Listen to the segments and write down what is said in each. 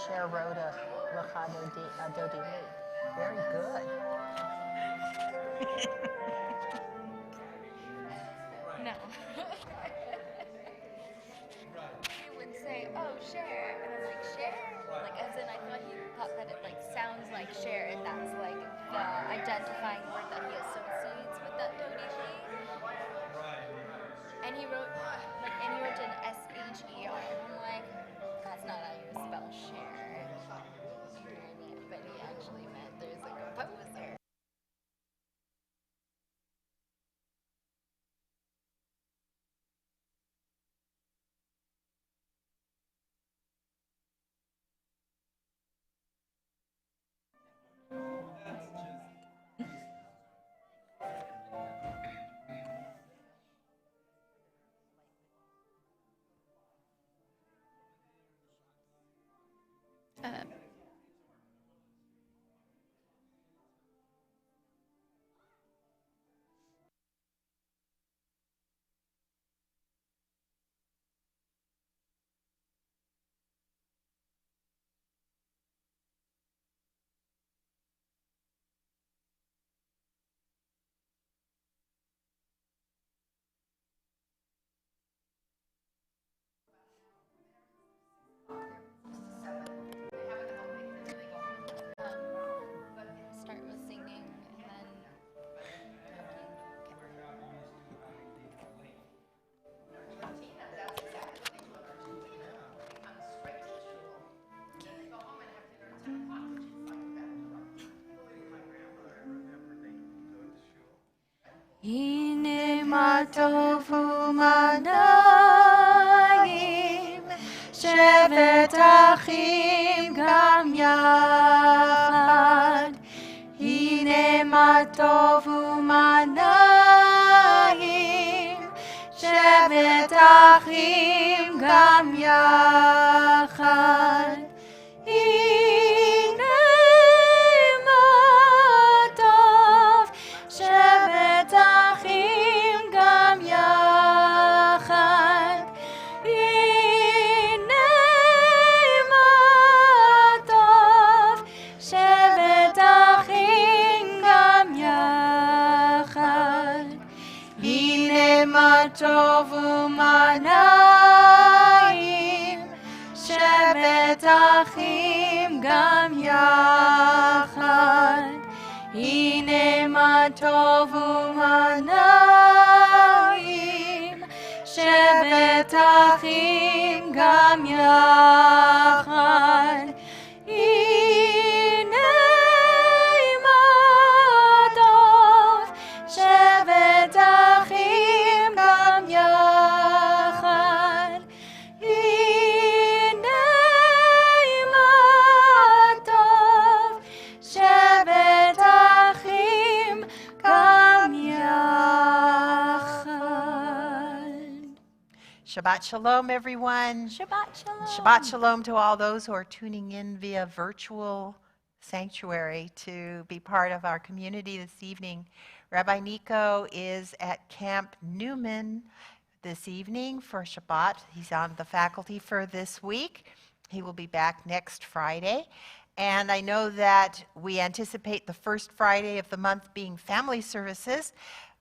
Share Rhoda Dodi. Very good. No. He would say, "Oh, share," and I'm like, "Share?" Like, as in, I thought he thought that it like sounds like share, and that's like the identifying word that he associates with that Dodi thing. And he wrote an SHER, and I'm like, that's not how you spell share. But he actually meant there's a composer. Start with singing and then Hine matovu manayim shevet achim gam yachad. Hine matovu manayim shevet achim gam yachad. Hine matov shevet achim gam yachad. Hine matov shevet achim gam yachad. Hine matov umanayim shevet achim gam yachad. Hine matov umanayim shevet achim gam yachad. Hine matov shevet achim gam yachad. Hine matov shevet achim gam yachad. Shabbat Shalom, everyone. Shabbat shalom. Shabbat Shalom to all those who are tuning in via virtual sanctuary to be part of our community this evening. Rabbi Nico is at Camp Newman this evening for Shabbat. He's on the faculty for this week. He will be back next Friday. And I know that we anticipate the first Friday of the month being family services.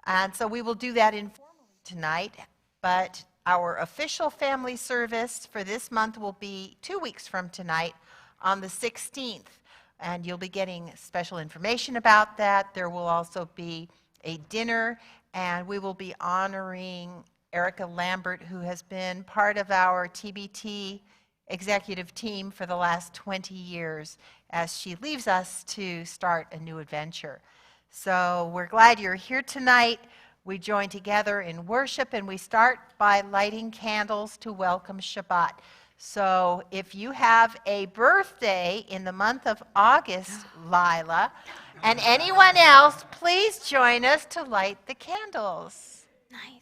And so we will do that informally tonight. But our official family service for this month will be 2 weeks from tonight on the 16th. And you'll be getting special information about that. There will also be a dinner, and we will be honoring Erica Lambert, who has been part of our TBT executive team for the last 20 years as she leaves us to start a new adventure. So we're glad you're here tonight. We join together in worship, and we start by lighting candles to welcome Shabbat. So if you have a birthday in the month of August, Lila, and anyone else, please join us to light the candles. Nice.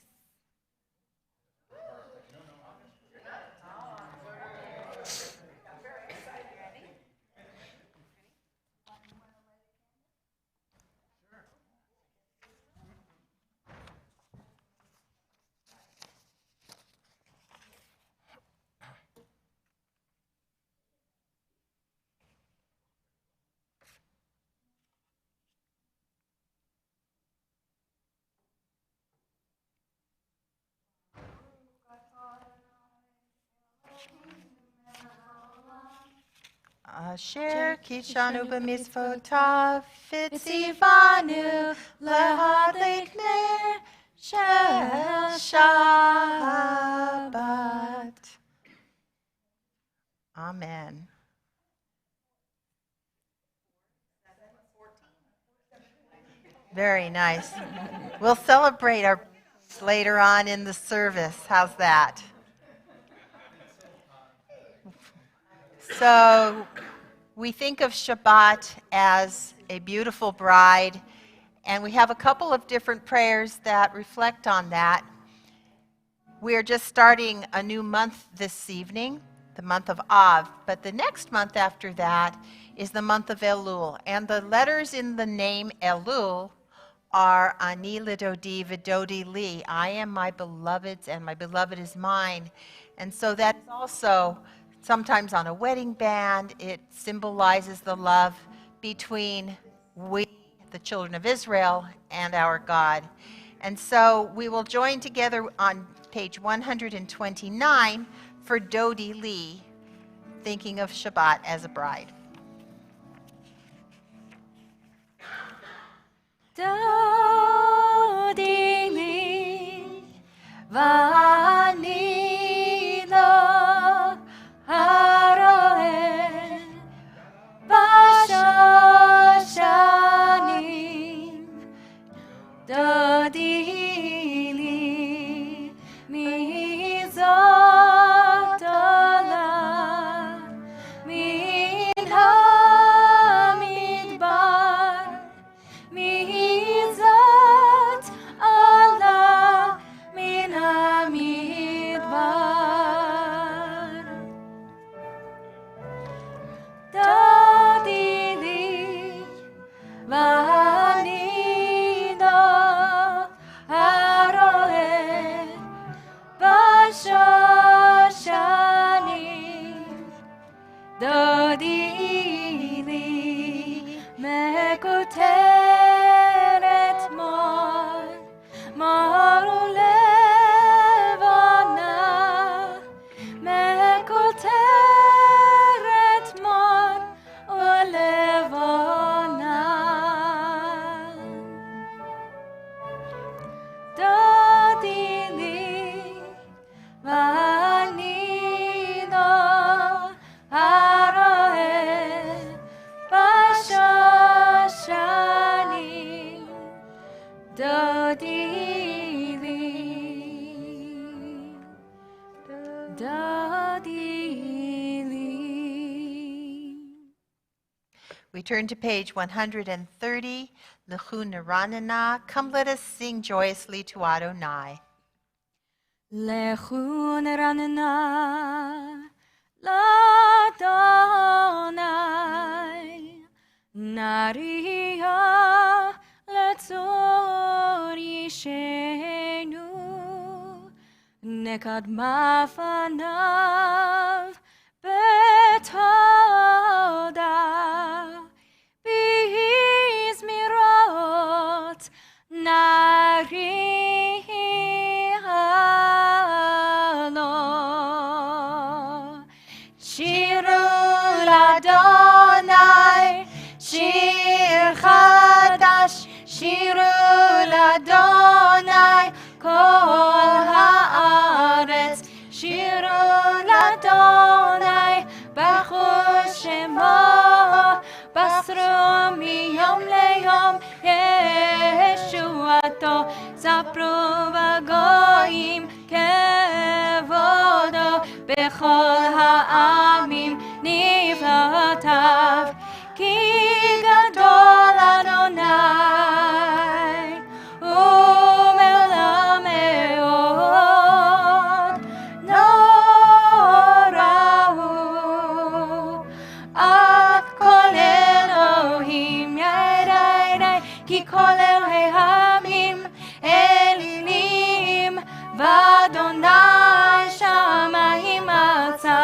Asher Kishanu b'mitzvotav v'tzivanu lehadlik ner shel Shabbat. Amen. Very nice. We'll celebrate our later on in the service. How's that? So we think of Shabbat as a beautiful bride, and we have a couple of different prayers that reflect on that. We are just starting a new month this evening, the month of Av, but the next month after that is the month of Elul, and the letters in the name Elul are Ani lidodi vidodi li. I am my beloved's and my beloved is mine. And so that's also sometimes on a wedding band. It symbolizes the love between we, the children of Israel, and our God. And so we will join together on page 129 for Dodi Li, thinking of Shabbat as a bride. Dodi li v'ani lo haroeh b'shoshanim. Dodi li mizot olah min hamidbar. Mizot Allah min hamidbar. Dodi li v'ani lo haroeh b'shoshanim. Dodi li mekuteret mor, mor ulevana, mekuteret mor ulevana. Dodi li v'ani lo haroeh b'shoshanim. Dodi li, Dodi li. We turn to page 130, Lechu Neranena. Come, let us sing joyously to Adonai. Lechu neranena l'Adonai, nariya letzor yishenu, nekadma fanav betoda, bizmirot nariya lo. Shiru l'Adonai, shir chadash, shiru l'Adonai, kol haaretz, shiru l'Adonai, baruch shemo, basru miyom leyom, yeshuato, zapru v'goyim, kevodo, bechol ha'amim nivrotav, ki gadol Adonai, u'me'olam me'od, norahu, at kol Elohim yadai, ki kol Elohei ha'amim elilim, v'Adonai shamayim alza,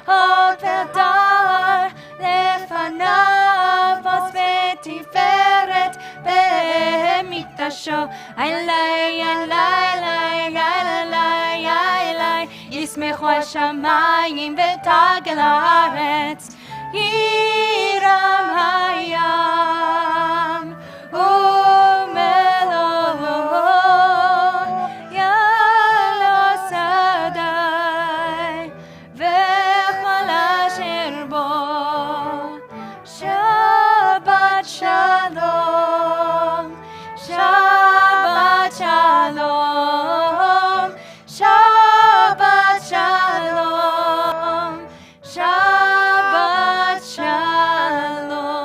hod ve'adar lefanav, vos ve'tiferet be'mikdasho, aylai, aylai, aylai, aylai, aylai, yismechu hashamayim v'tagel haaretz, ירם הים ומלואו יעלו שדי וכל אשר בו שבת שלום שבת שלום שבת שלום Shabbat Shalom.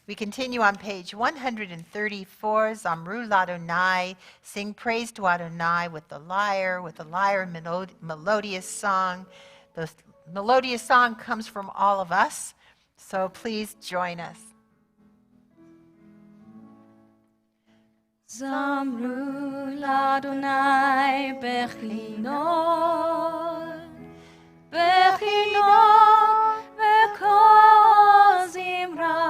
We continue on page 134, Zamru Ladonai, sing praise to Adonai with the lyre melodious song. The melodious song comes from all of us, so please join us. Zamru Ladonai bechinot bechinot v'kol zimra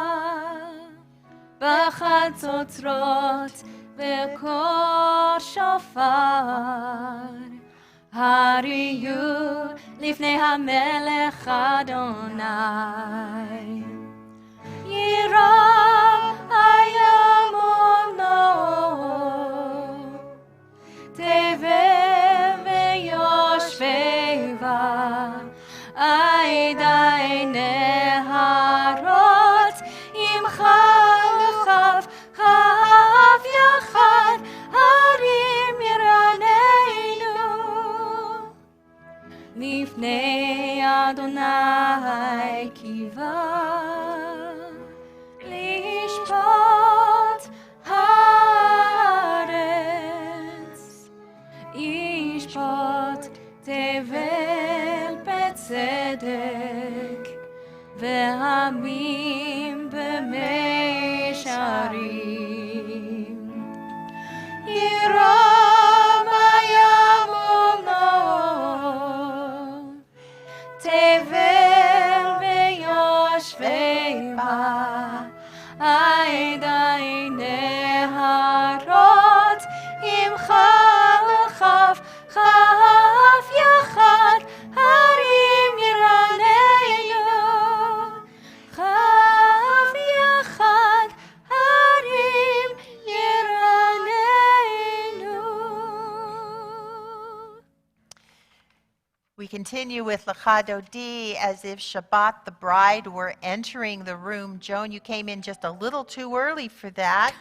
b'chatzotzrot v'kol shofar hariyu lifnei hamelech Adonai yiram hayamono tevem veyoshveva aidai neharot imcha lechav chav yachad harim yiraneinu lifnei Adonai kiva lishpat haaretz yishpat tevel betzedek ve'amim b'meisharim yiram hayamono tevel ve'yoshvei aidai neharot imcha lechav chav yachad harim yiraneinu chav yachad harim yiraneinu. We continue with Lecha Dodi as if Shabbat, the bride, were entering the room. Joan, you came in just a little too early for that.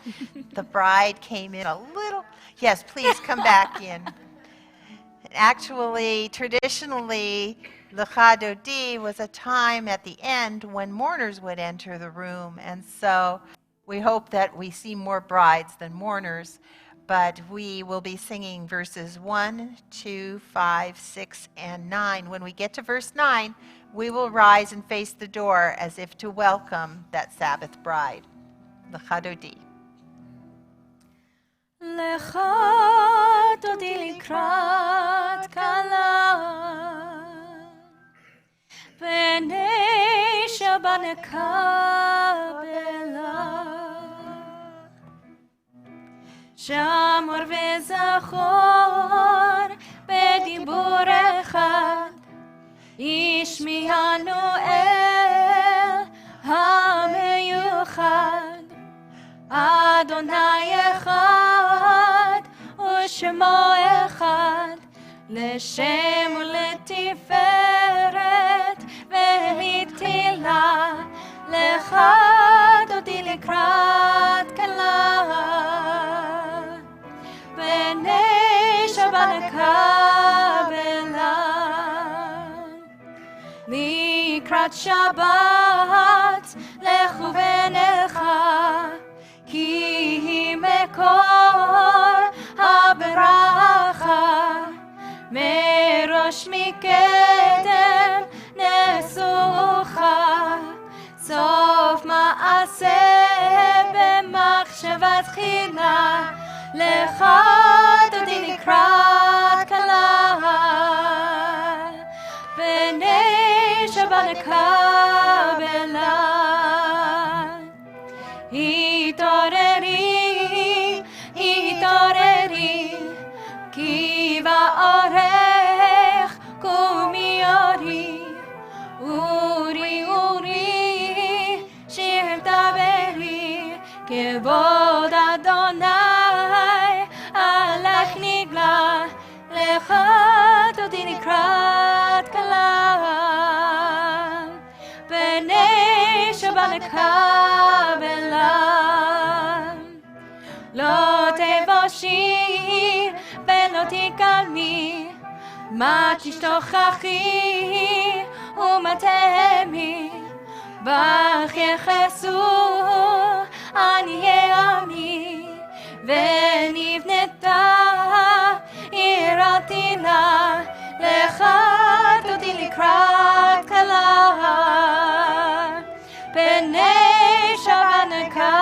The bride came in a little. Yes, please come back in. Actually, traditionally, Lecha Dodi was a time at the end when mourners would enter the room. And so we hope that we see more brides than mourners. But we will be singing verses 1, 2, 5, 6, and 9. When we get to verse 9, we will rise and face the door as if to welcome that Sabbath bride. Lecha Dodi. Lecha Dodi likrat kala v'nei Shabbat nekabela Shamor וזכור בדיבור אחד ישמיענו אל המיוחד אדוני אחד ושמו אחד לשם ולתפארת ולתהילה לך דודי לקראת כלה בני שבת קבלה לקראת שבת לכו ונלכה כי היא מקור הברכה מראש מקדם נסוכה סוף מעשה במחשבה תחילה לך דודי לקראת כלה בני שבת קבלה התעוררי התעוררי כי באורך קומי אורי תקלמי, מה תשתוכחי ומה תהמי, בך יחסו עניי עמי, ונבנתה יראתי לה, לך תודי לקראת כלה, פני שבת נקבלה.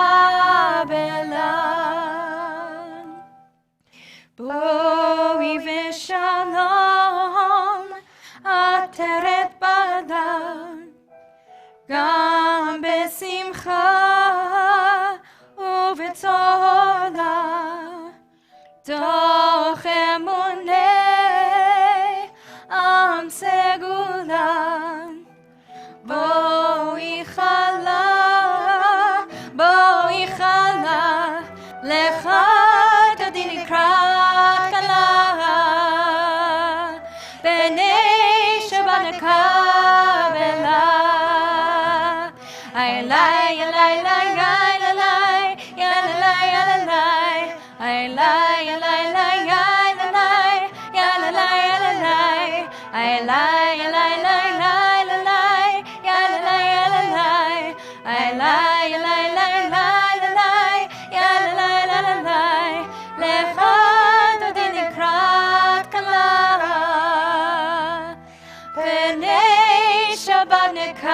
בואי ושלום עטרת בדן, גם בשמחה ובצהלה, תוך אמוני עם סגולן. בואי חלה, בואי חלה, לך תודי לקראת כלה, פני שבת נקבלה. אלי, אלי, אלי, אלי, אלי, לך תודי לקראת כלה, פני שבת נקבלה.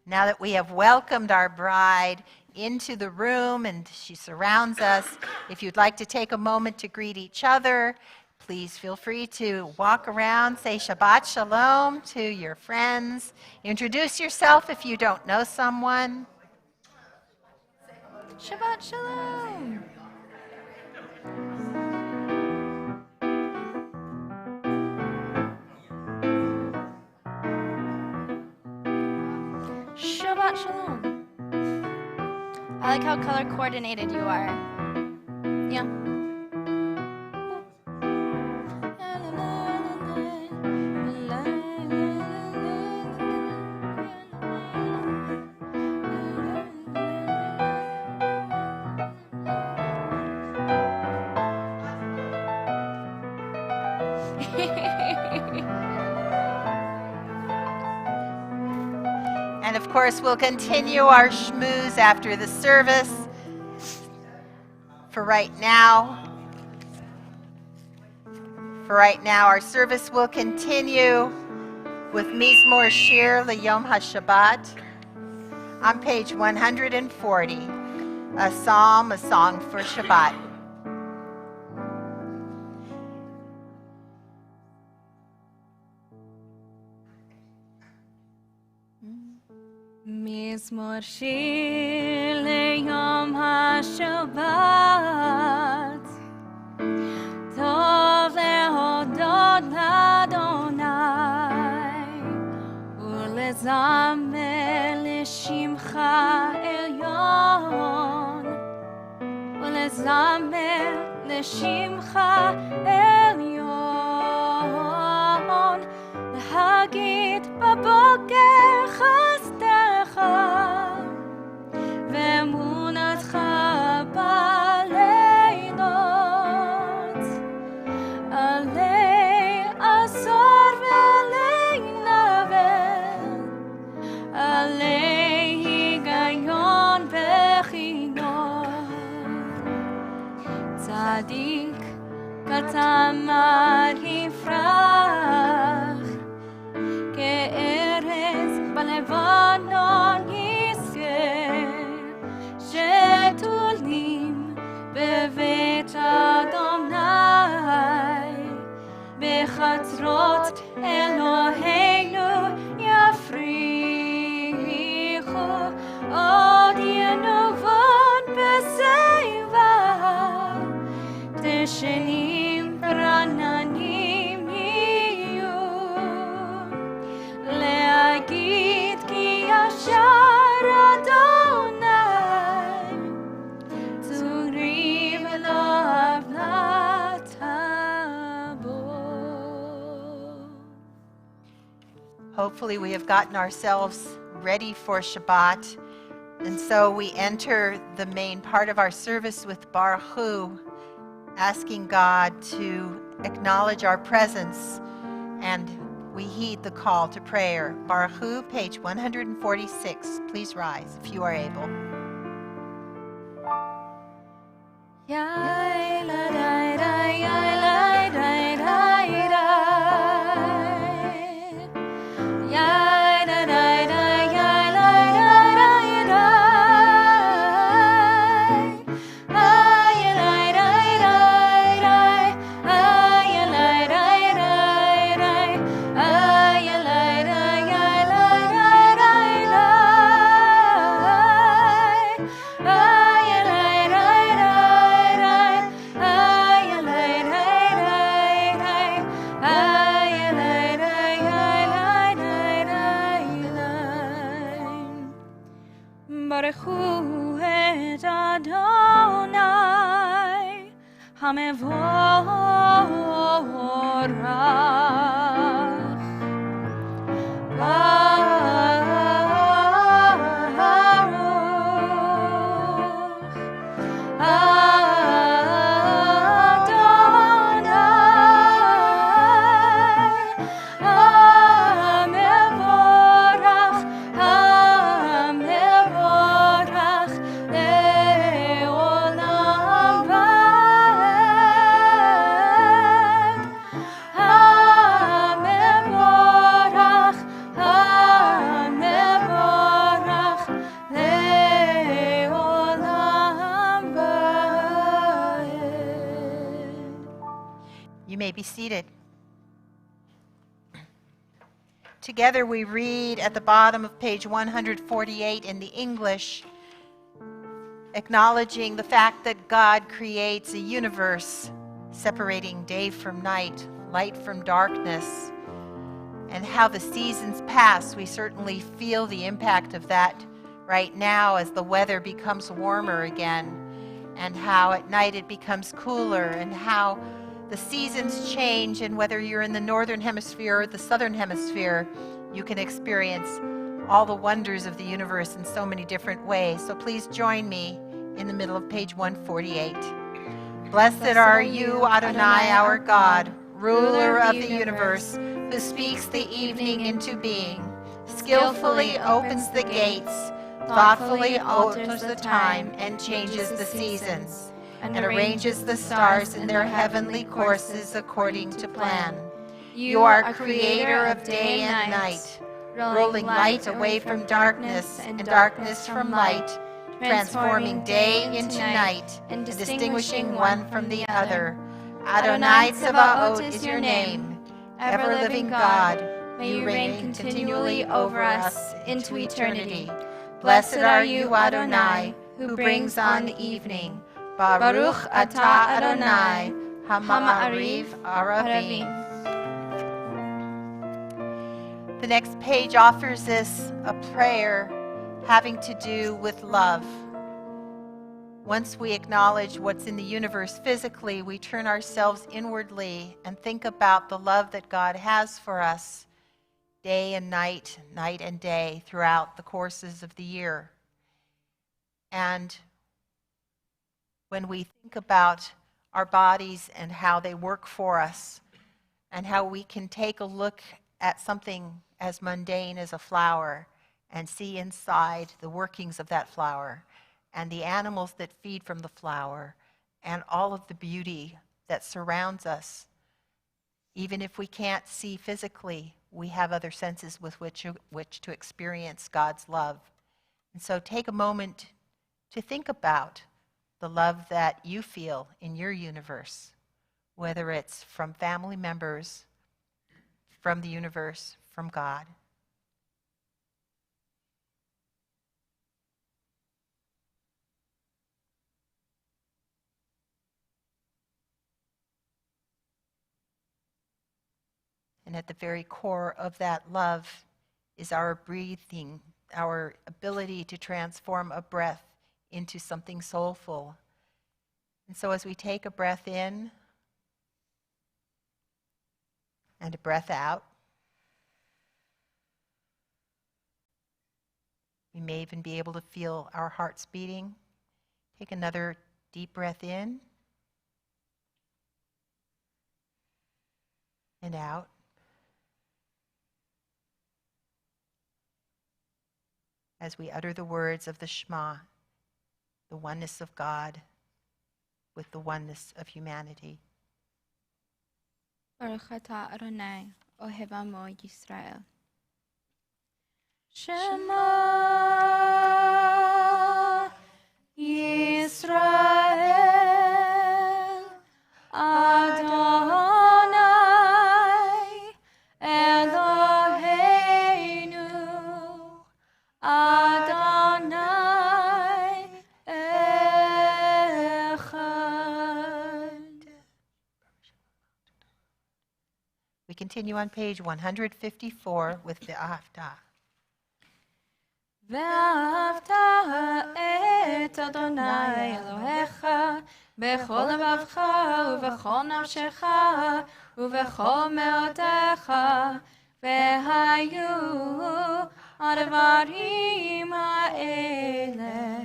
Now that we have welcomed our bride into the room and she surrounds us, if you'd like to take a moment to greet each other, please feel free to walk around, say Shabbat Shalom to your friends. Introduce yourself if you don't know someone. Shabbat Shalom. Shabbat Shalom. I like how color coordinated you are. Yeah. And of course, we'll continue our schmooze after the service. For right now, our service will continue with Mizmor Shir L'Yom HaShabbat on page 140, a psalm, a song for Shabbat. מזמור שיר ליום השבת, טוב להודות לאדוני ולזמר לשמך עליון, ולזמר לשמך עליון, להגיד בבוקר חסדך ואמונתך בלילות, עלי עשור ועלי נבל, עלי היגיון וכינון, צדיק כתמר יפרח, כארז בלבנון יזכה, שתולים בבית אדוני, בחצרות אלוהינו יפריחו, עוד ינובון בשיבה, דשנים רעננים יהיו, להגיד כי ישר אדוני, צורי ולא עוולת בו. Hopefully we have gotten ourselves ready for Shabbat. And so we enter the main part of our service with Baruch Hu, asking God to acknowledge our presence, and we heed the call to prayer. Baruch Hu, page 146. Please rise if you are able. Baruch Hu et Adonai HaMevorach. You may be seated. Together we read at the bottom of page 148 in the English, acknowledging the fact that God creates a universe separating day from night, light from darkness, and how the seasons pass. We certainly feel the impact of that right now as the weather becomes warmer again, and how at night it becomes cooler, and how the seasons change, and whether you're in the northern hemisphere or the southern hemisphere, you can experience all the wonders of the universe in so many different ways. So please join me in the middle of page 148. Blessed are you, Adonai, our God, ruler of the universe, who speaks the evening into being, skillfully opens the gates, thoughtfully alters the time and changes the seasons, and arranges the stars in their heavenly courses according to plan. You are creator of day and night, rolling light away from darkness and darkness from light, transforming day into night and distinguishing one from the other. Adonai Tzebaot is your name. Ever-living God, may you reign continually over us into eternity. Blessed are you, Adonai, who brings on the evening. Baruch atah Adonai, Hama'ariv Aravim. The next page offers us a prayer having to do with love. Once we acknowledge what's in the universe physically, we turn ourselves inwardly and think about the love that God has for us day and night, night and day throughout the courses of the year. And when we think about our bodies and how they work for us, and how we can take a look at something as mundane as a flower and see inside the workings of that flower, and the animals that feed from the flower, and all of the beauty that surrounds us. Even if we can't see physically, we have other senses with which to experience God's love. And so take a moment to think about the love that you feel in your universe, whether it's from family members, from the universe, from God. And at the very core of that love is our breathing, our ability to transform a breath into something soulful. And so as we take a breath in and a breath out, We may even be able to feel our hearts beating. Take another deep breath in and out. As we utter the words of the Shema, the oneness of God with the oneness of humanity. Baruch atah Adonai, ohev amo Yisrael. Shema Yisrael, Adonai Eloheinu, Adonai Echad. We continue on page 154 with the Ahavta. ואהבת את אדוני אלוהיך בכל לבבך ובכל נפשך ובכל מאודך, והיו הדברים האלה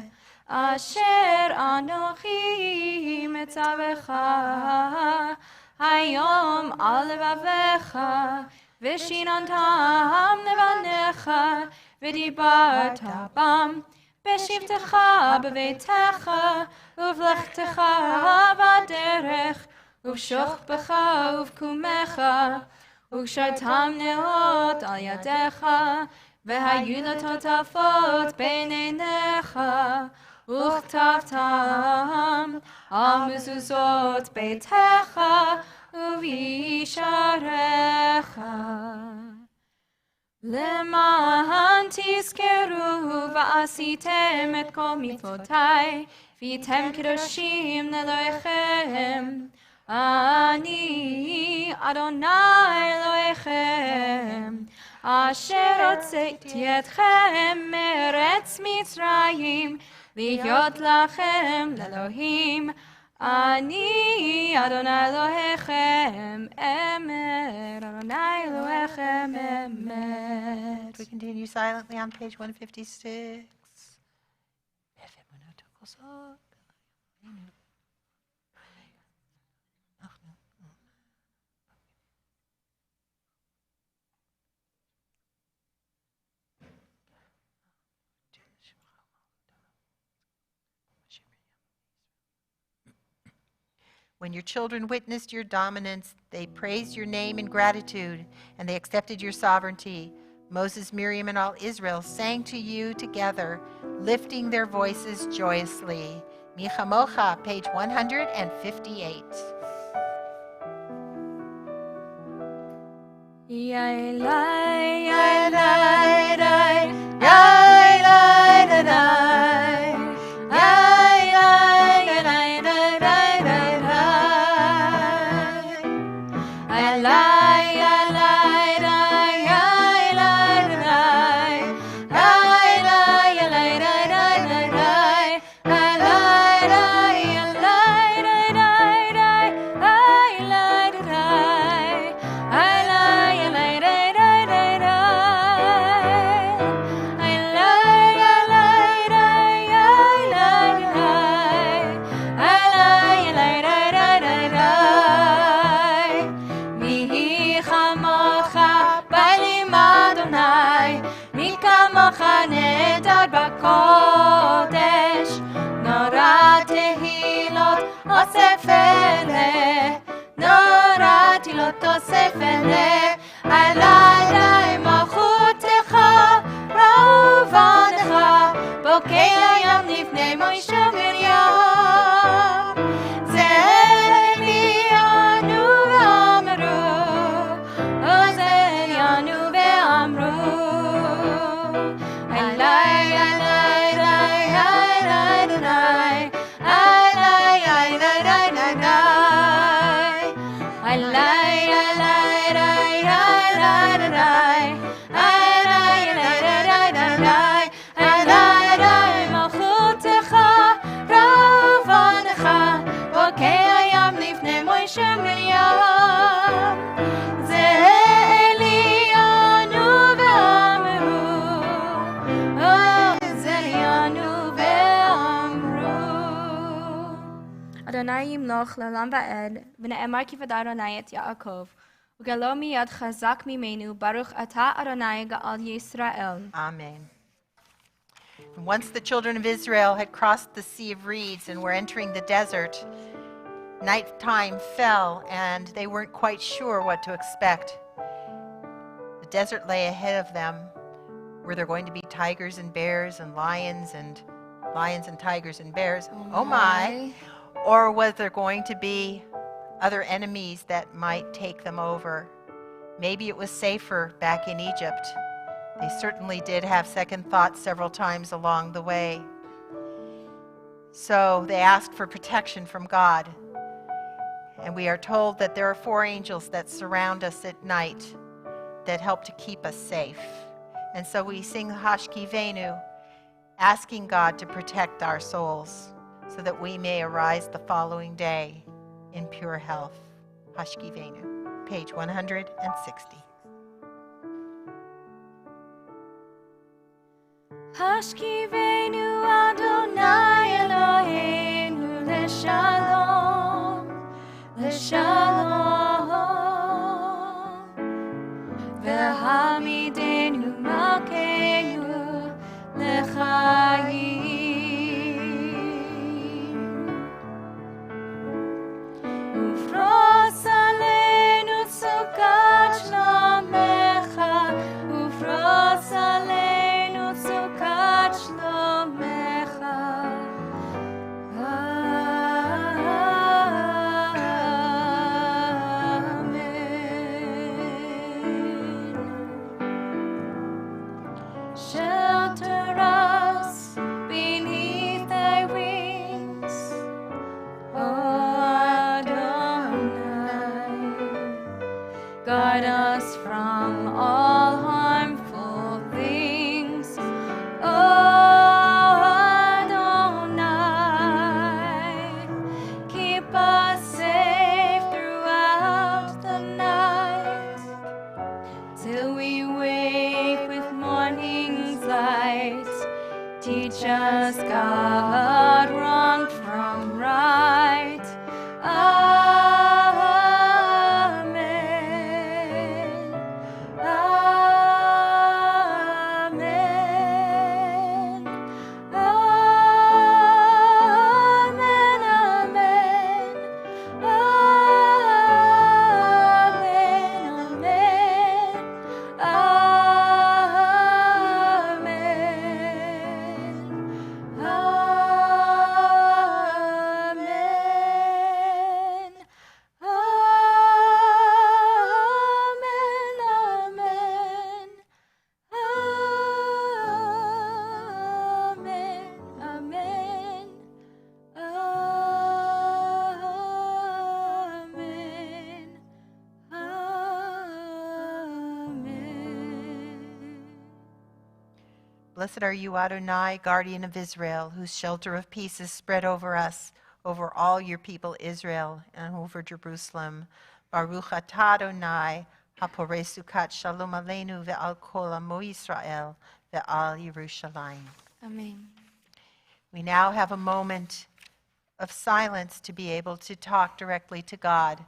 אשר אנוכי מצווך היום על לבביך, ושיננתם לבניך, ודיברת בם בשבתך בביתך ובלכתך בדרך ובשוכבך ובקומך, וקשרתם נאות על ידיך, והיו לטוטפות בין עיניך, וכתבתם על מזוזות ביתך ובישעריך. למען תזכרו ועשיתם את כל מצוותיי, והייתם קדושים לאלוהיכם. אני אדוני אלוהיכם, אשר הוצאתי אתכם מארץ מצרים, להיות לכם לאלוהים. אני אדוני אלוהיכם אמת, אדוני אלוהיכם אמת. We continue silently on page 156. When your children witnessed your dominance, they praised your name in gratitude, and they accepted your sovereignty. Moses, Miriam, and all Israel sang to you together, lifting their voices joyously. Michamocha, page 158. Yailai, yailai, yailai, yailai, בקודש נורא תהילות אוסף אלה, נורא תהילות אוסף אלה, עלי מלכותך ראובנך, בוקע ים לפני מוישה מרים. זה עלינו ואמרו, זה עלינו ואמרו, מלכותך Adonai yimloch le'olam va'ed, v'ne'emar ki v'ad Adonai et Yaakov, u'galo miyad chazak mimenu, baruch ata Adonai ga'al Yisrael. Amen. Once the children of Israel had crossed the Sea of Reeds and were entering the desert, nighttime fell and they weren't quite sure what to expect. The desert lay ahead of them. Were there going to be tigers and bears and lions and tigers and bears? Oh my. Or was there going to be other enemies that might take them over? Maybe it was safer back in Egypt. They certainly did have second thoughts several times along the way. So they asked for protection from God. And we are told that there are 4 angels that surround us at night that help to keep us safe. And so we sing Hashkivenu, asking God to protect our souls so that we may arise the following day in pure health. Hashkivenu, page 160. Hashkivenu Adonai Eloheinu leshalom, leshalom. Ve'hamidenu malkeinu lechayim. Ufros aleinu tzukat shlomecha, ufros aleinu tzukat shlomecha. Amen. Shelter us beneath thy wings, O Adonai. Guard us from all harmful things, O Adonai. Keep us safe throughout the night, till we wake with morning's light. Teach us, God, wrong from right. Amen. Amen. Amen. Amen. Amen. Amen. Amen. Amen. Amen. Blessed are you, Adonai, guardian of Israel, whose shelter of peace is spread over us, over all your people Israel, and over Jerusalem. Baruch atah Adonai, haporei sukat shalom aleinu ve'al kol amo Yisrael ve'al Yerushalayim. Amen. We now have a moment of silence to be able to talk directly to God.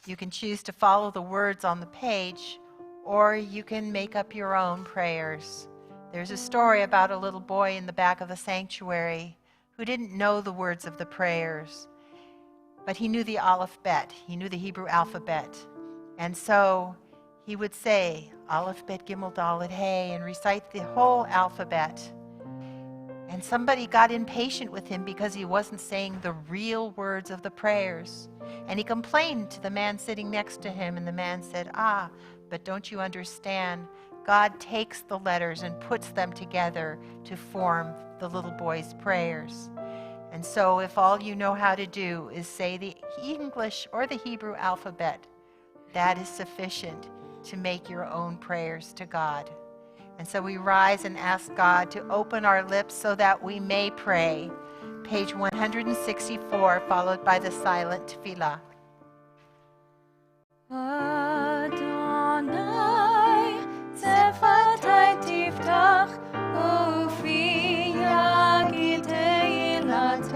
You can choose to follow the words on the page, or you can make up your own prayers. There's a story about a little boy in the back of the sanctuary who didn't know the words of the prayers, but he knew the alphabet. He knew the Hebrew alphabet. And so he would say, Aleph, Bet, Gimel, Dalet, Hey, and recite the whole alphabet. And somebody got impatient with him because he wasn't saying the real words of the prayers. And he complained to the man sitting next to him, and the man said, but don't you understand? God takes the letters and puts them together to form the little boy's prayers. And so if all you know how to do is say the English or the Hebrew alphabet, that is sufficient to make your own prayers to God. And so we rise and ask God to open our lips so that we may pray. Page 164, followed by the silent tefillah. Adonai, Tzefatai tiftach, ufi yagid teilatecha.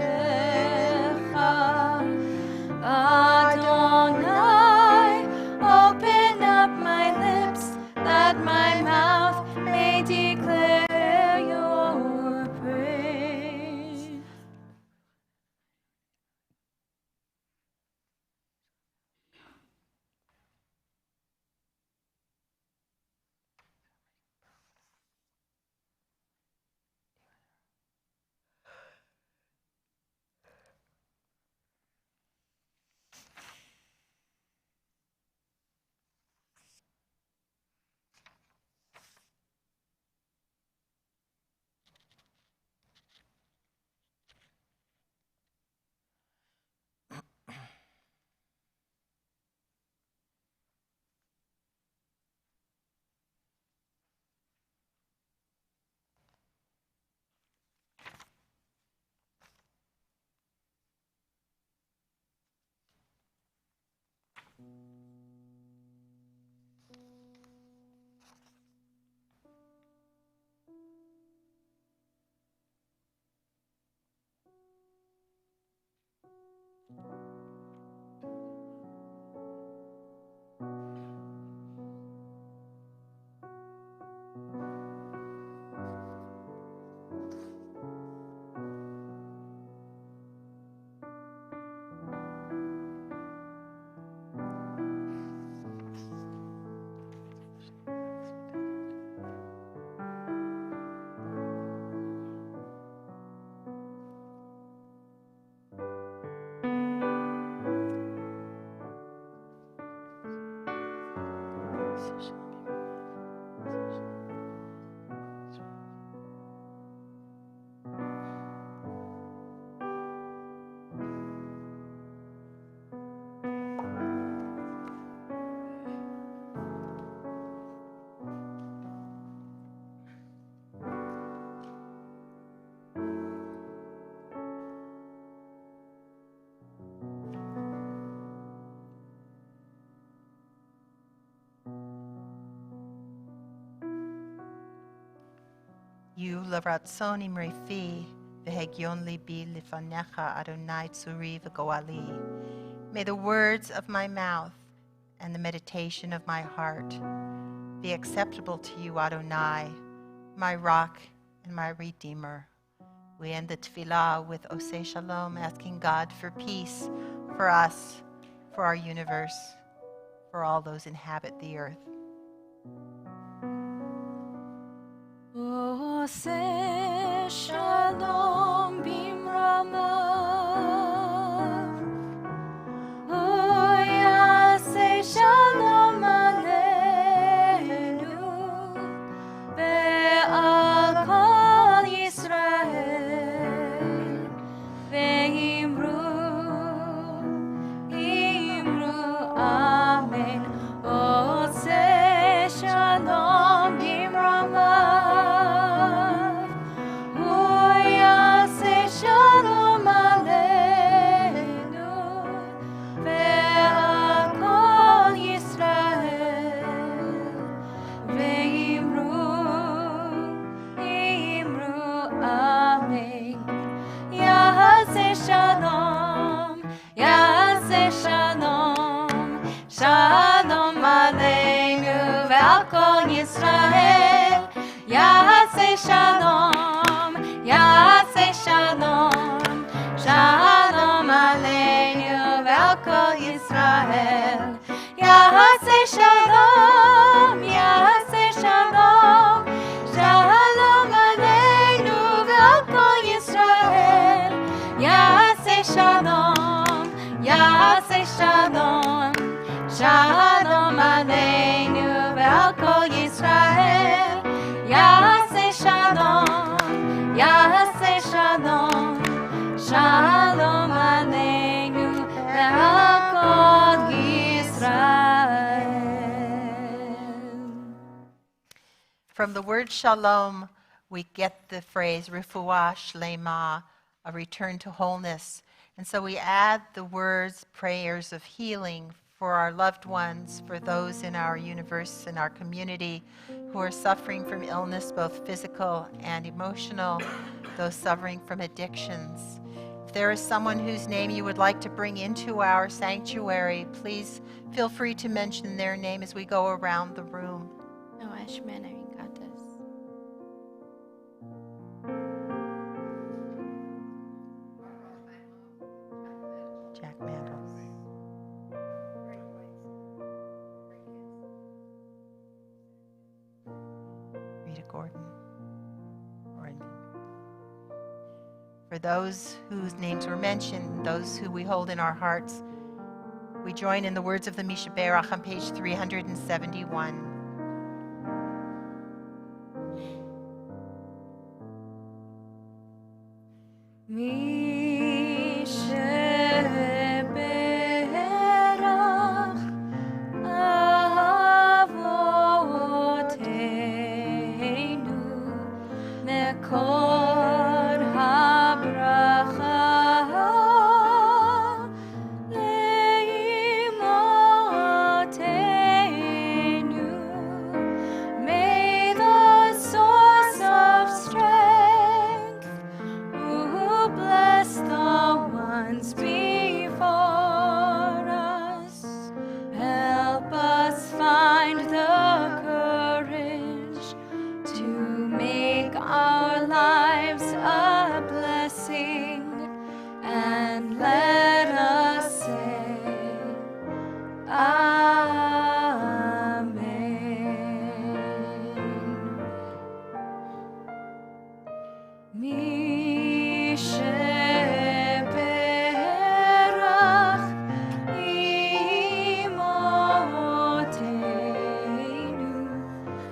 You laratzon imrefi, v'hegyon libi lifanecha Adonai tzuri v'goali. May the words of my mouth and the meditation of my heart be acceptable to you, Adonai, my rock and my redeemer. We end the tefillah with Oseh Shalom, asking God for peace for us, for our universe, for all those inhabit the earth. Oseh Shalom bimramav, Oyaseh Shalom aleinu, ve'al kol Yisrael, ve'imru amen. Oseh Shalom bimramav, Shalom aleinu ve'al kol Yisrael. Yaseh shalom, yaseh shalom. Shalom aleinu ve'al kol Yisrael. Yaseh shalom, yaseh shalom. Shalom aleinu ve'al kol Yisrael. Yaseh shalom, yaseh shalom. Shalom aleinu ve'al kol Yisrael. Yaseh shalom, yaseh shalom. Shalom aleinu ve'al kol Yisrael. From the word shalom, we get the phrase refuah shlema, a return to wholeness. And so we add the words, prayers of healing for our loved ones, for those in our universe, in our community who are suffering from illness, both physical and emotional, those suffering from addictions. If there is someone whose name you would like to bring into our sanctuary, please feel free to mention their name as we go around the room. Jack Mandel. Rita Gordon. For those whose names were mentioned, those who we hold in our hearts, we join in the words of the Mishaberach on page 371. and let us say, Amen. Mi sheberach imotenu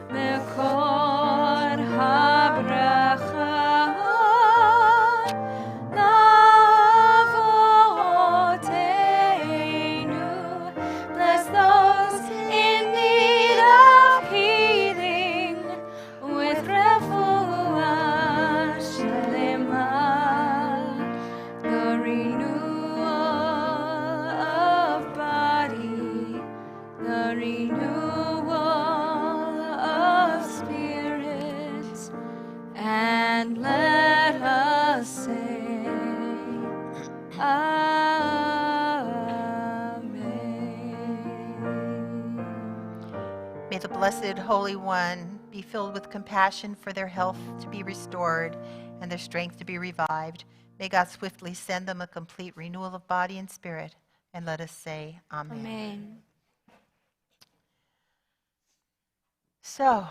mekor habracha lavotenu. Bless those in need of healing with refuah shlema, the renewal of body, the renewal of spirit, and let us say, Amen. May the Blessed Holy One be filled with compassion for their health to be restored and their strength to be revived. May God swiftly send them a complete renewal of body and spirit. And let us say, Amen. Amen. So,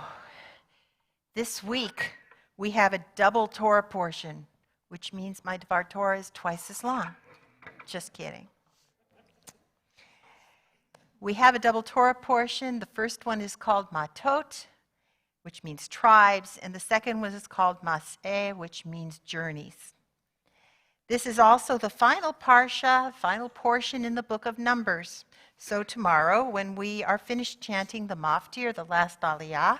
this week we have a double Torah portion, which means my Dvar Torah is twice as long. Just kidding. We have a double Torah portion. The first one is called Matot, which means tribes, and the second one is called Mas'eh, which means journeys. This is also the final parsha, final portion in the book of Numbers. So tomorrow, when we are finished chanting the Mafti, or the last Aliyah,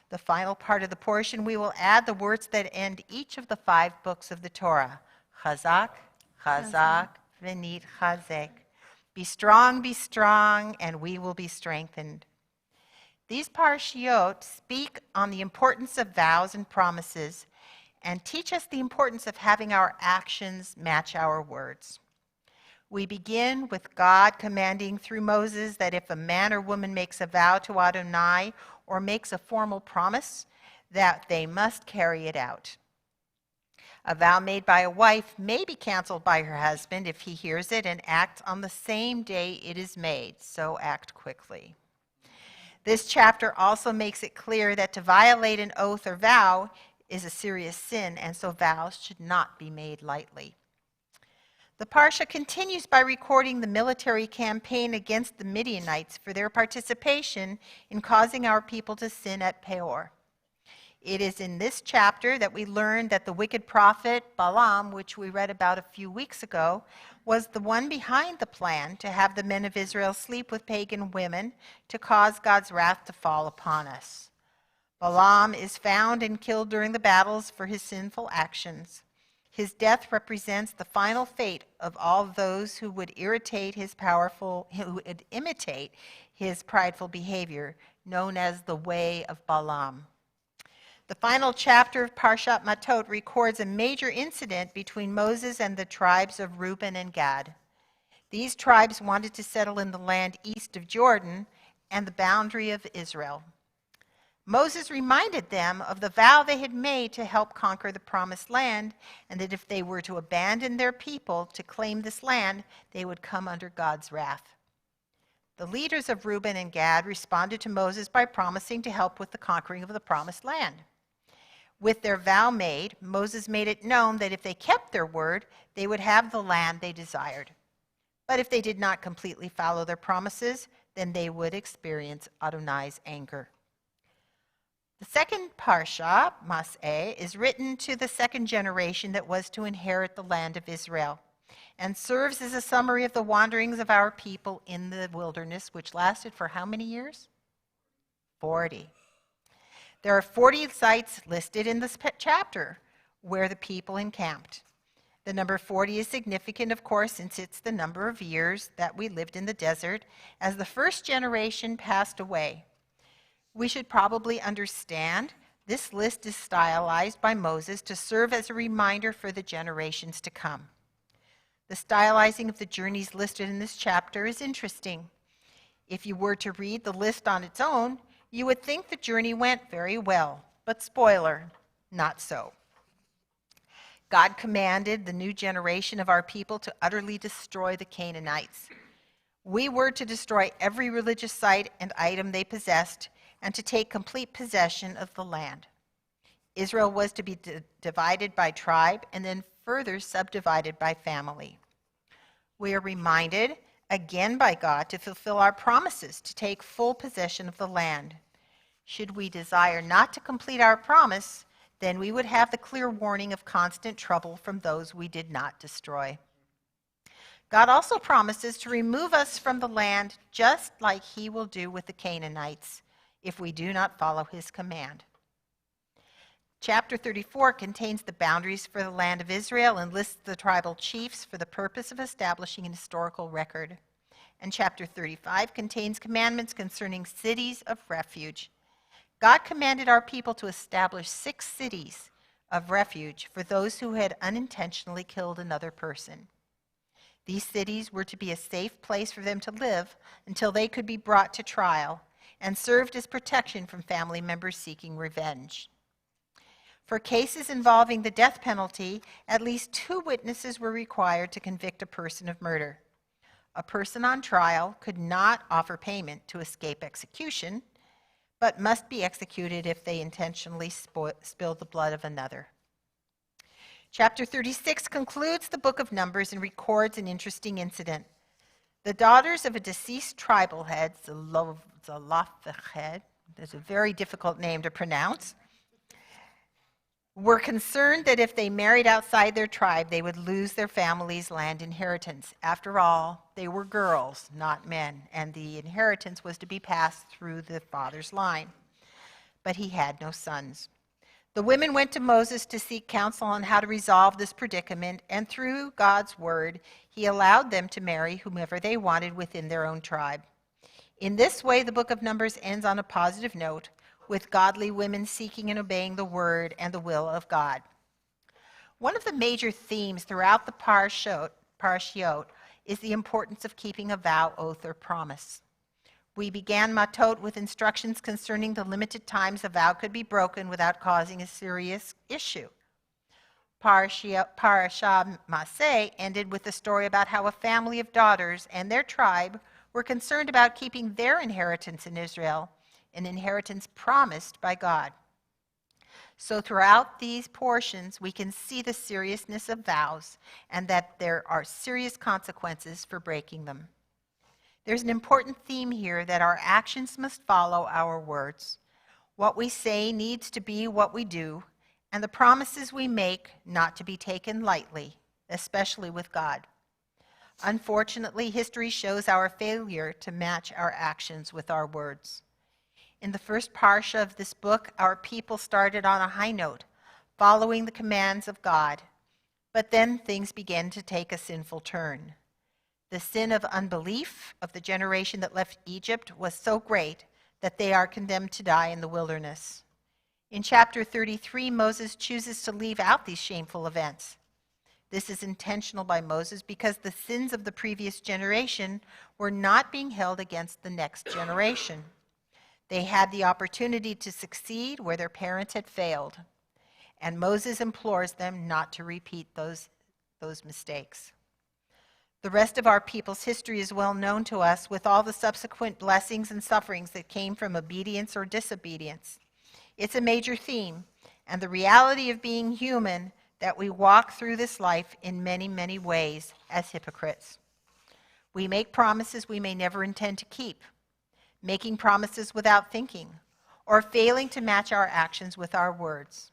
the final part of the portion, we will add the words that end each of the 5 books of the Torah. Chazak, Chazak, V'nit Chazek. Be strong, and we will be strengthened. These parshiot speak on the importance of vows and promises and teach us the importance of having our actions match our words. We begin with God commanding through Moses that if a man or woman makes a vow to Adonai or makes a formal promise, that they must carry it out. A vow made by a wife may be canceled by her husband if he hears it and acts on the same day it is made, so act quickly. This chapter also makes it clear that to violate an oath or vow is a serious sin, and so vows should not be made lightly. The Parsha continues by recording the military campaign against the Midianites for their participation in causing our people to sin at Peor. It is in this chapter that we learn that the wicked prophet Balaam, which we read about a few weeks ago, was the one behind the plan to have the men of Israel sleep with pagan women to cause God's wrath to fall upon us. Balaam is found and killed during the battles for his sinful actions. His death represents the final fate of all those who would imitate his prideful behavior, known as the way of Balaam. The final chapter of Parshat Matot records a major incident between Moses and the tribes of Reuben and Gad. These tribes wanted to settle in the land east of Jordan and the boundary of Israel. Moses reminded them of the vow they had made to help conquer the promised land, and that if they were to abandon their people to claim this land, they would come under God's wrath. The leaders of Reuben and Gad responded to Moses by promising to help with the conquering of the promised land. With their vow made, Moses made it known that if they kept their word, they would have the land they desired. But if they did not completely follow their promises, then they would experience Adonai's anger. The second parsha, Mas'eh, is written to the second generation that was to inherit the land of Israel and serves as a summary of the wanderings of our people in the wilderness, which lasted for how many years? 40. There are 40 sites listed in this chapter where the people encamped. The number 40 is significant, of course, since it's the number of years that we lived in the desert as the first generation passed away. We should probably understand this list is stylized by Moses to serve as a reminder for the generations to come. The stylizing of the journeys listed in this chapter is interesting. If you were to read the list on its own, you would think the journey went very well, but spoiler, not so. God commanded the new generation of our people to utterly destroy the Canaanites. We were to destroy every religious site and item they possessed and to take complete possession of the land. Israel was to be divided by tribe and then further subdivided by family. We are reminded again by God to fulfill our promises to take full possession of the land. Should we desire not to complete our promise, then we would have the clear warning of constant trouble from those we did not destroy. God also promises to remove us from the land just like he will do with the Canaanites if we do not follow his command. Chapter 34 contains the boundaries for the land of Israel and lists the tribal chiefs for the purpose of establishing an historical record. And chapter 35 contains commandments concerning cities of refuge. God commanded our people to establish 6 cities of refuge for those who had unintentionally killed another person. These cities were to be a safe place for them to live until they could be brought to trial and served as protection from family members seeking revenge. For cases involving the death penalty, at least 2 witnesses were required to convict a person of murder. A person on trial could not offer payment to escape execution, but must be executed if they intentionally spilled the blood of another. Chapter 36 concludes the book of Numbers and records an interesting incident. The daughters of a deceased tribal head, Zelophehad, there's a very difficult name to pronounce, were concerned that if they married outside their tribe, they would lose their family's land inheritance. After all, they were girls, not men, and the inheritance was to be passed through the father's line. But he had no sons. The women went to Moses to seek counsel on how to resolve this predicament, and through God's word, he allowed them to marry whomever they wanted within their own tribe. In this way, the book of Numbers ends on a positive note, with godly women seeking and obeying the word and the will of God. One of the major themes throughout the parashiot is the importance of keeping a vow, oath, or promise. We began Matot with instructions concerning the limited times a vow could be broken without causing a serious issue. Parasha Maseh ended with a story about how a family of daughters and their tribe were concerned about keeping their inheritance in Israel, an inheritance promised by God. So throughout these portions, we can see the seriousness of vows and that there are serious consequences for breaking them. There's an important theme here that our actions must follow our words. What we say needs to be what we do, and the promises we make not to be taken lightly, especially with God. Unfortunately, history shows our failure to match our actions with our words. In the first parsha of this book, our people started on a high note, following the commands of God. But then things began to take a sinful turn. The sin of unbelief of the generation that left Egypt was so great that they are condemned to die in the wilderness. In chapter 33, Moses chooses to leave out these shameful events. This is intentional by Moses because the sins of the previous generation were not being held against the next generation. They had the opportunity to succeed where their parents had failed, and Moses implores them not to repeat those mistakes. The rest of our people's history is well known to us, with all the subsequent blessings and sufferings that came from obedience or disobedience. It's a major theme, and the reality of being human, that we walk through this life in many, many ways as hypocrites. We make promises we may never intend to keep, making promises without thinking, or failing to match our actions with our words.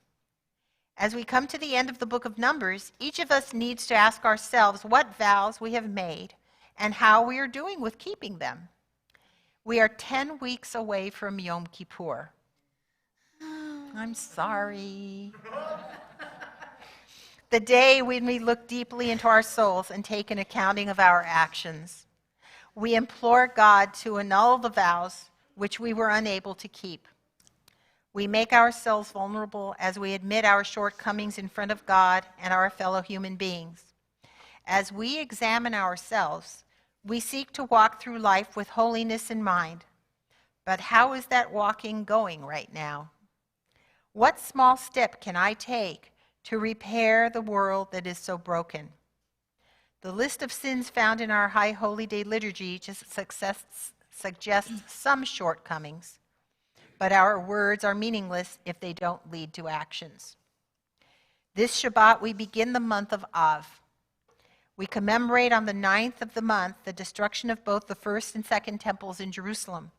As we come to the end of the book of Numbers, each of us needs to ask ourselves what vows we have made and how we are doing with keeping them. We are 10 weeks away from Yom Kippur. I'm sorry. The day when we look deeply into our souls and take an accounting of our actions. We implore God to annul the vows which we were unable to keep. We make ourselves vulnerable as we admit our shortcomings in front of God and our fellow human beings. As we examine ourselves, we seek to walk through life with holiness in mind. But how is that walking going right now? What small step can I take to repair the world that is so broken. The list of sins found in our High Holy Day liturgy just suggests some shortcomings, but our words are meaningless if they don't lead to actions. This Shabbat, we begin the month of Av. We commemorate on the 9th of the month the destruction of both the first and second temples in Jerusalem,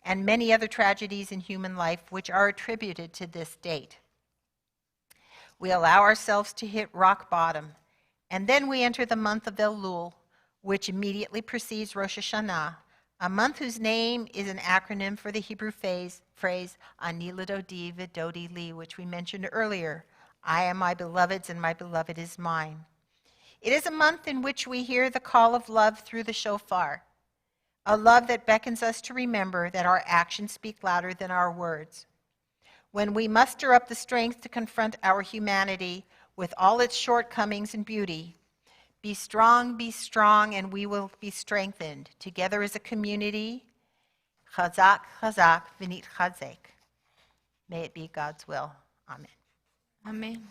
and many other tragedies in human life which are attributed to this date. We allow ourselves to hit rock bottom, and then we enter the month of Elul, which immediately precedes Rosh Hashanah, a month whose name is an acronym for the Hebrew phrase, Ani l'dodi v'dodi li, which we mentioned earlier. I am my beloved's and my beloved is mine. It is a month in which we hear the call of love through the shofar, a love that beckons us to remember that our actions speak louder than our words. When we muster up the strength to confront our humanity with all its shortcomings and beauty, be strong, and we will be strengthened. Together as a community, chazak, chazak, v'nit chazek. May it be God's will. Amen. Amen.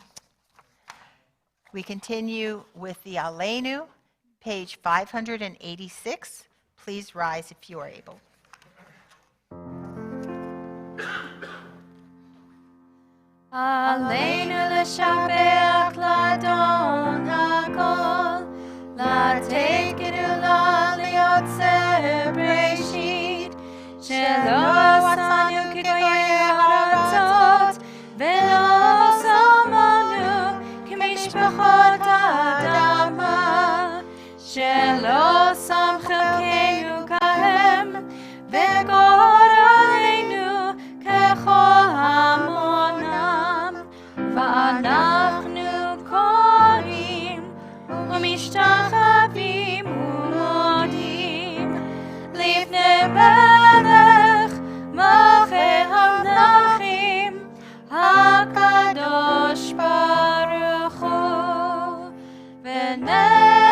We continue with the Aleinu, page 586. Please rise if you are able. עלינו לשבח לאדון הכל, לתת גדולה ליוצר בראשית, שלא עשנו כגויי הארצות, ולא שמנו כמשפחות האדמה, שלא שם חלקנו כהם, וגורלנו ככל המונם, ואנחנו קוראים ומשתחווים ומודים לפני מלך מלכי המלכים הקדוש ברוך הוא, ונאמר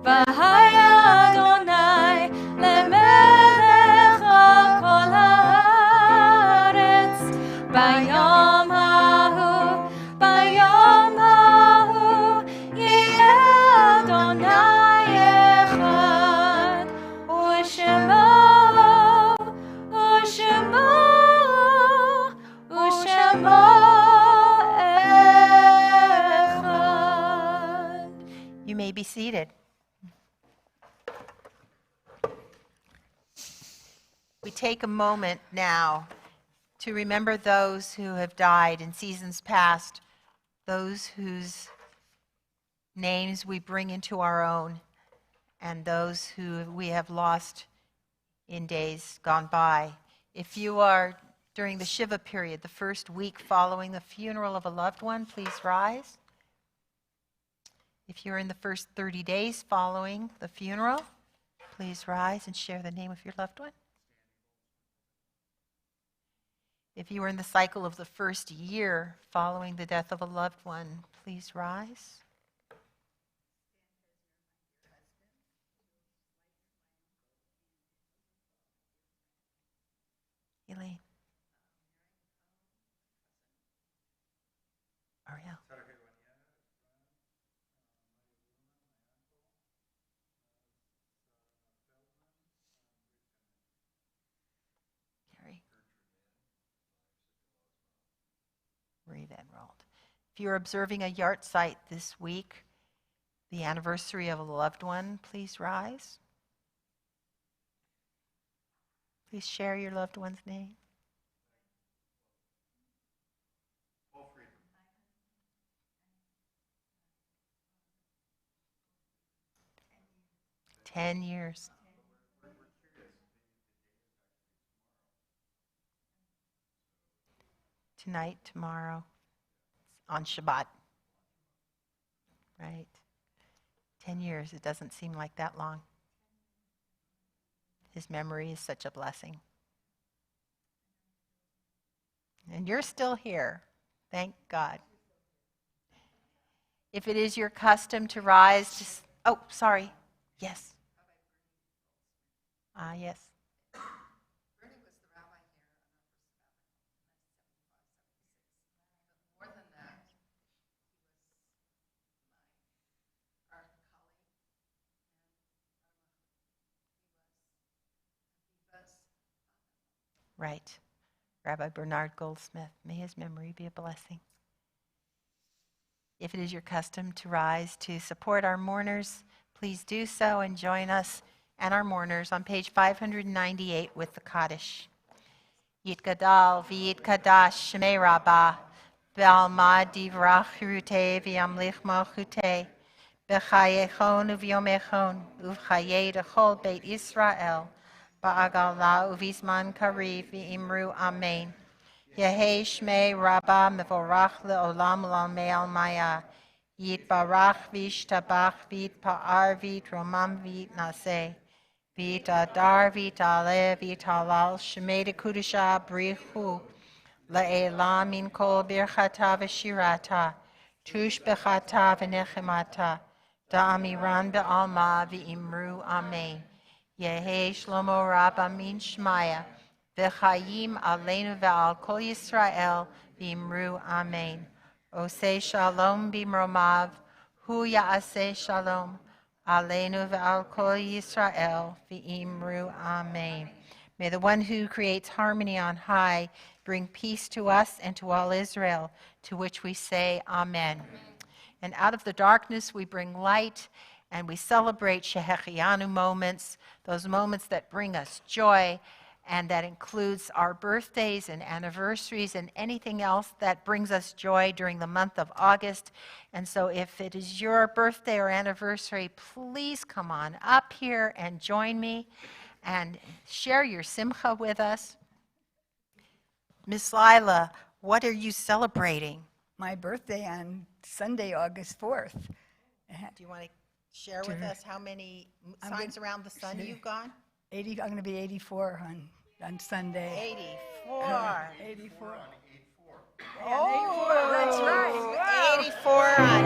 והיה אדוני למלך על כל הארץ ביום ההוא יהיה אדוני אחד ושמו אחד. You may be seated. We take a moment now to remember those who have died in seasons past, those whose names we bring into our own, and those who we have lost in days gone by. If you are during the Shiva period, the first week following the funeral of a loved one, please rise. If you're in the first 30 days following the funeral, please rise and share the name of your loved one. If you are in the cycle of the first year following the death of a loved one, please rise. Elaine. Ariel. Carrie. Marie Van Rold. If you're observing a yard site this week, the anniversary of a loved one, please rise. Please share your loved one's name. Ten years. Tonight, tomorrow, on Shabbat. Right? 10 years, it doesn't seem like that long. His memory is such a blessing. And you're still here. Thank God. If it is your custom to rise, just, oh, sorry. Yes. Yes. Bernie was the rabbi here on our first sabbatical in 1975, 76. More than that, Right. Rabbi Bernard Goldsmith, may his memory be a blessing. If it is your custom to rise to support our mourners, please do so and join us and our mourners on page 598 with the Kaddish. Yitgadal v'yitkadash shemei rabbah, v'alma divrach hirutei v'yamlich malchutei, b'chayechon uv'yomechon, uv'chayei dechol beit Yisrael, ba'agala uv'izman kariv v'imru amen. Yehei shmei rabbah mevorach le'olam l'almei almaya, yitbarach v'yishtabach v'yitpa'ar v'yitromam v'yitnaseh. Vita dar vita le vita lal shemei de kudusha brichu le'elam min kol birchata v'shirata tush bechata v'nechemata da'amiran be'alma v'imru amen. Yehi shlomo rabba min shmaya v'chayim aleinu ve'al kol Yisrael v'imru amen. Osei shalom b'mromav hu ya'aseh shalom Aleinu ve'al kol Yisrael v'imru amen. May the one who creates harmony on high bring peace to us and to all Israel, to which we say amen. And out of the darkness we bring light, and we celebrate Shehechianu moments, those moments that bring us joy, and that includes our birthdays and anniversaries and anything else that brings us joy during the month of August. And so if it is your birthday or anniversary, please come on up here and join me and share your simcha with us. Miss Lila, what are you celebrating? My birthday on Sunday, August 4th. Do you want to share with us how many signs around the sun you've gone? I'm going to be 84 on Sunday. 84. 84. Oh, that's right. 84 on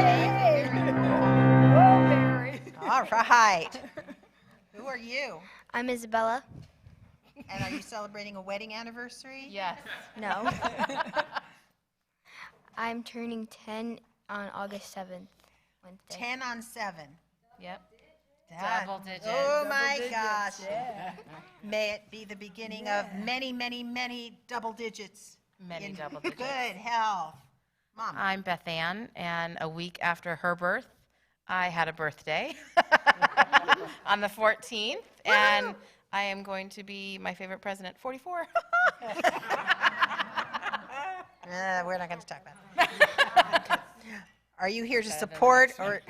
Whoa, Mary. All right. Who are you? I'm Isabella. And are you celebrating a wedding anniversary? Yes. No. I'm turning 10 on August 7th, Wednesday. 10 on 7. Yep. That- Double digits. Oh my digits, gosh. yeah. May it be the beginning of many, many, many double digits. Many in double digits. Good health. Mom. I'm Beth Ann, and a week after her birth, I had a birthday on the 14th, and I am going to be my favorite president, 44. We're not going to talk about it. Are you here to support or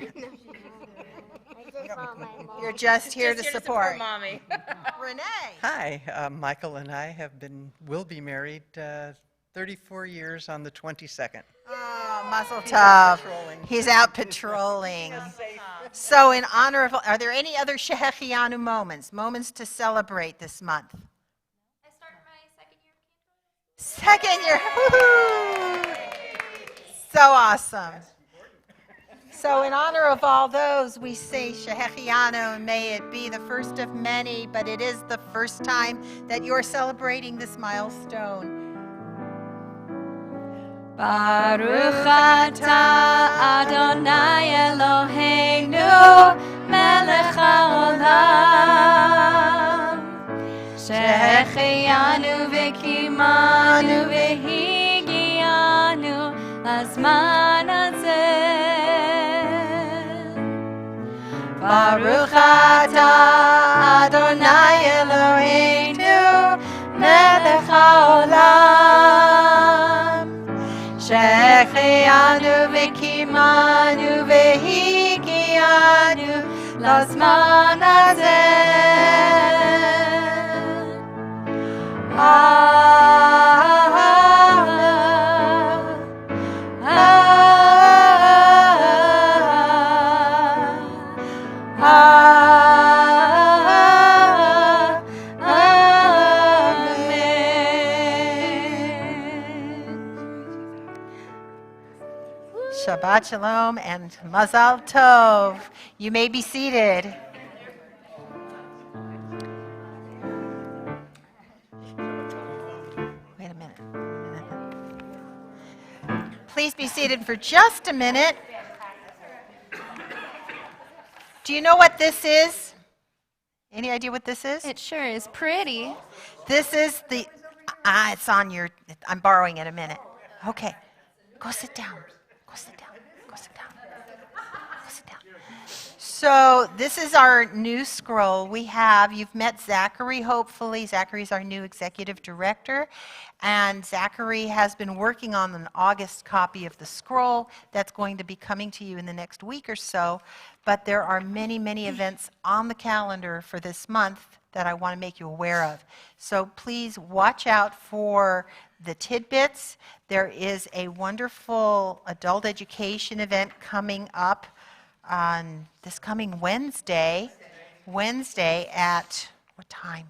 you're just here to support? Mommy. Renee. Hi, Michael and I will be married 34 years on the 22nd. Oh, Mazel Tov. He's out patrolling. So in honor of, are there any other Shehechianu moments to celebrate this month? I started my second year of Second year, woohoo! So awesome. So in honor of all those, we say Shehechianu, and may it be the first of many, but it is the first time that you're celebrating this milestone. Baruch atah Adonai Eloheinu melech haolam שהחיינו וקיימנו והגיענו לזמן הזה. ברוך אתה אדוני אלוהינו מלך העולם שהחיינו וקיימנו והגיענו לזמן הזה. Shabbat Shalom and Mazal Tov. You may be seated. Wait a minute. Please be seated for just a minute. Do you know what this is? Any idea what this is? It sure is pretty. This is It's on your, I'm borrowing it a minute. Okay. Go sit down. Go sit down. Go sit down. Go sit down. So this is our new scroll. You've met Zachary, hopefully. Zachary's our new executive director. And Zachary has been working on an August copy of the scroll that's going to be coming to you in the next week or so. But there are many, many events on the calendar for this month that I want to make you aware of. So please watch out for the tidbits. There is a wonderful adult education event coming up on this coming Wednesday at, what time?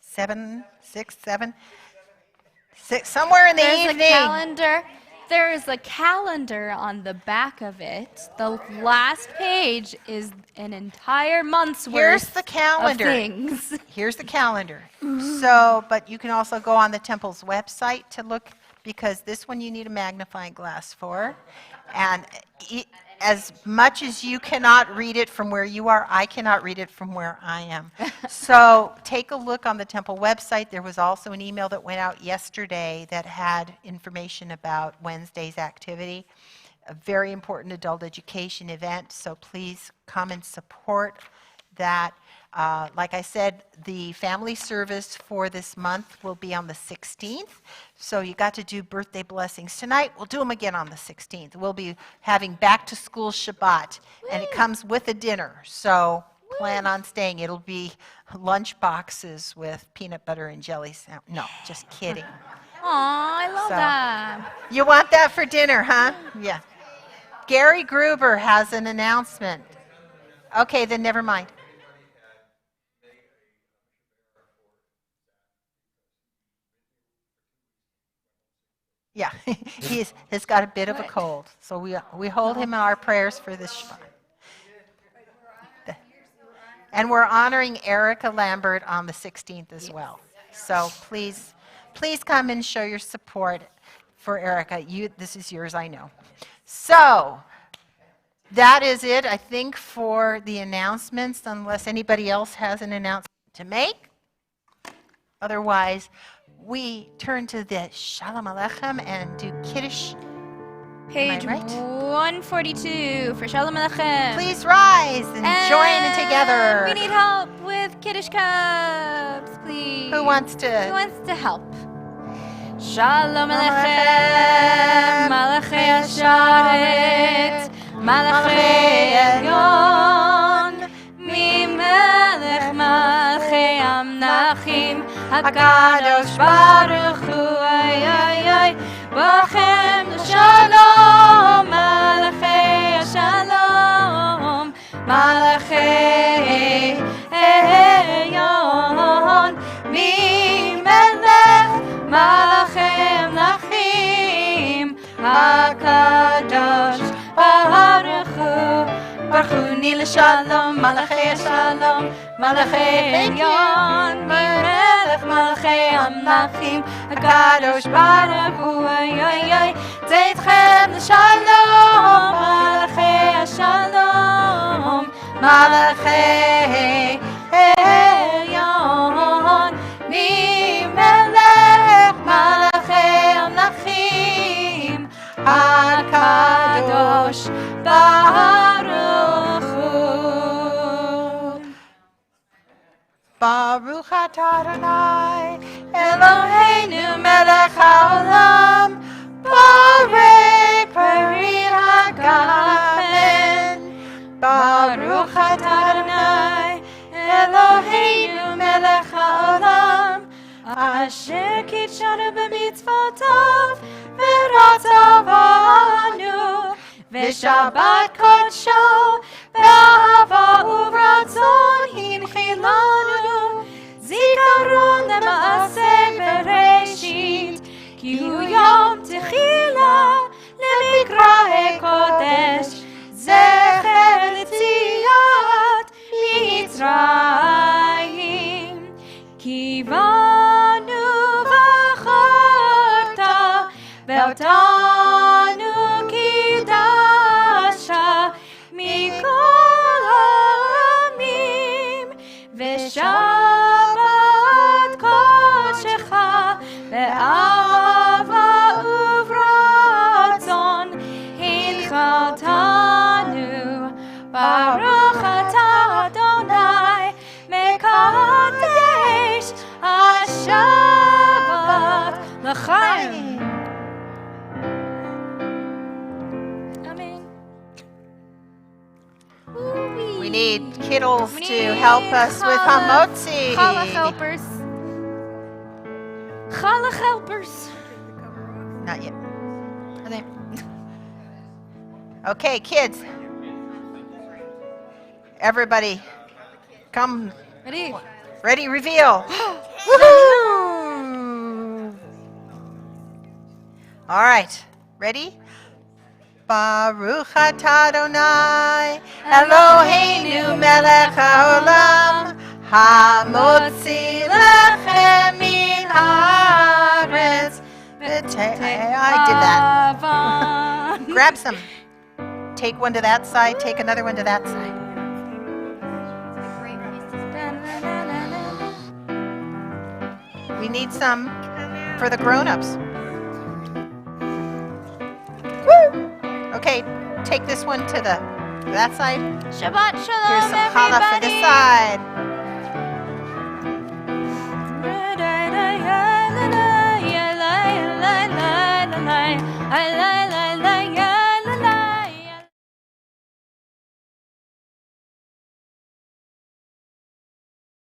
7, 6, 7? 6, somewhere in the evening. There is a calendar on the back of it. The last page is an entire month's Here's worth the calendar. of things. Here's the calendar. So, but you can also go on the temple's website to look, because this one you need a magnifying glass for. And as much as you cannot read it from where you are, I cannot read it from where I am. So take a look on the temple website. There was also an email that went out yesterday that had information about Wednesday's activity. A very important adult education event, so please come and support that. Like I said, the family service for this month will be on the 16th. So you got to do birthday blessings tonight. We'll do them again on the 16th. We'll be having back to school Shabbat, and it comes with a dinner. So plan on staying. It'll be lunch boxes with peanut butter and jelly. No, just kidding. Aw, I love that. You want that for dinner, huh? Yeah. Gary Gruber has an announcement. Okay, then never mind. Yeah, he's got a bit of a cold, so we hold him in our prayers for this Shabbat. And we're honoring Erica Lambert on the 16th as well. So please come and show your support for Erica. This is yours, I know. So that is it, I think, for the announcements, unless anybody else has an announcement to make. Otherwise, we turn to the Shalom Aleichem and do Kiddush. Page right? 142 for Shalom Aleichem. Please rise and join in together. We need help with Kiddush cups, please. Who wants to help? Shalom Aleichem, Malachei Hasharet, Malachei Elyon, Mimelech Malachei Amnachim, HaKadosh Baruch Hu, ay, ay, ay, Bachem Shalom, Malachei Shalom, Malachei Elyon, Mimelech Malachei Amnachim, HaKadosh Baruch Hu, Baruch Hu Nil Shalom, Malachei Shalom, Malachei Elyon, Mimelech Malachei Amnachim, HaKadosh Baruch Hu, ay, ay, ay, Zeitchem Shalom, Malachei Shalom, Malachei Elyon, Mimelech Malachei Amnachim, HaKadosh Baruch Hu. Baruch atah Adonai, Eloheinu melech haolam, borei parit hagafen. Baruch atah Adonai, Eloheinu melech haolam, asher kitshanu b'mitzvotav, v'ratzav banu, v'shabbat kodsho, v'ahava uvratzon hinchilanu, zikaron lema'aseh bereshit, ki hu yom techila lemikra'e kodesh, zecher l'tziat Mitzrayim, ki banu v'acharta, ve'otanu kidasha, mikol ha'amim, v'shabbat kodshecha Baruch atah Adonai Mekadesh HaShabbat L'chaim. Amen. We need kiddles to help us with hamotzi. Challah helpers. Challah helpers. Not yet. Okay. Okay, kids. Everybody, come. Ready? Ready, reveal. Woohoo! All right, ready? Baruch atah Adonai Eloheinu melech haolam hamotzi lechem min haaretz. I did that. Grab some. Take one to that side, take another one to that side. We need some for the grown-ups. Woo! Okay, take this one to that side. Shabbat shalom, Here's some challah for this everybody. side. I